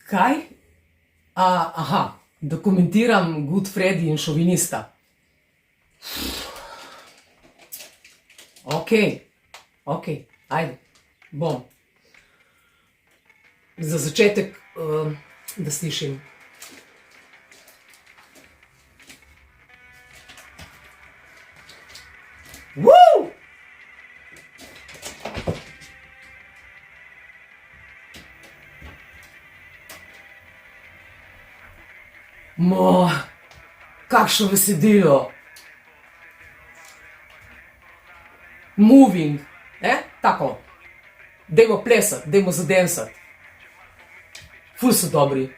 Kaj? Aha, dokumentiram Good Freddy in šovinista. Ok, ajde, bom. Za začetek, da slišim. Woo! Kakšno besedilo. Moving, tako. Dajmo plesati, dajmo zadensati. Ful so dobri.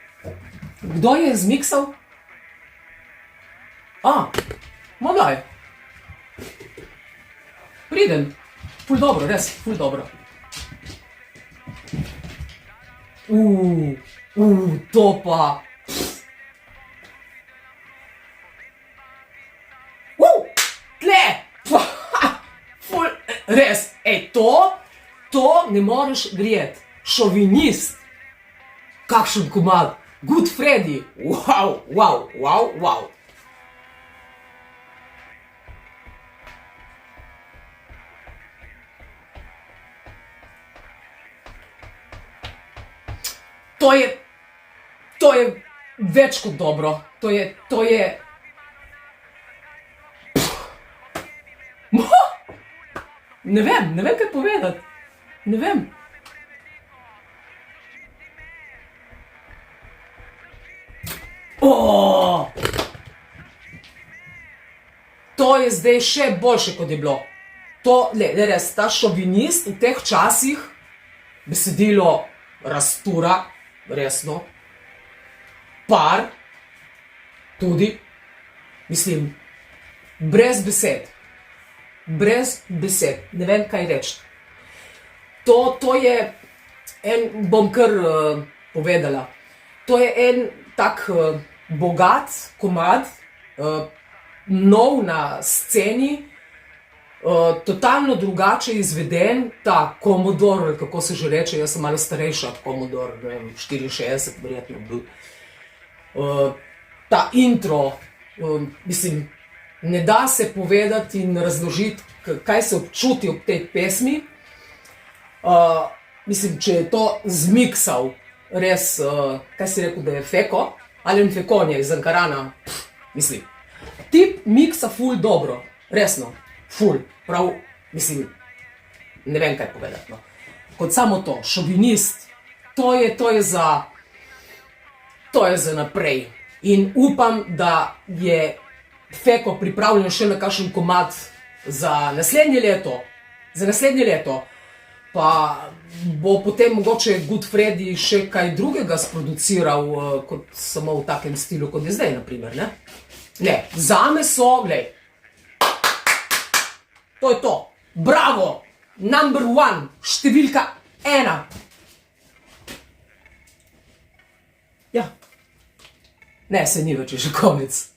Kdo je zmiksal? Daj. Pridem. Ful dobro, res, ful dobro. To pa. Tle! Ful, res, to ne moreš grijeti. Šovinist. Kakšen komad. Good Freddy. Wow. To je več kot dobro. To je... Ne vem kaj povedati. Ne vem. To je zdaj še boljše, kot je bilo. Res, ta šovinist v teh časih besedilo rastura, resno. Par, tudi, mislim, brez besed. Brez besed. Ne vem, kaj reči. To je bom kar povedala, to je en tak bogat komad, nov na sceni, totalno drugače izveden, ta Commodore, kako se že reče, jaz sem malo starejša od Commodore, ne vem, 64 verjetno bil. Ta intro, mislim, ne da se povedati in razložiti, kaj se občuti ob tej pesmi. Mislim, če je to zmiksal, res, kaj si rekel, da je Feko, ali Fekonje iz Ankarana, mislim. Tip miksa ful dobro, resno, ful, prav, mislim, ne vem kaj povedati, no. Kot samo to, šovinist, to je za naprej. In upam, da je Feko pripravljen še na kakšen komad za naslednje leto, pa bo potem mogoče Good Freddy še kaj drugega sproduciral, kot samo v takem stilu, kot je zdaj, naprimer, ne? Ne, zame so, glej, to je to, bravo, number one, številka 1. Ja, ne, se ni več, je že konec.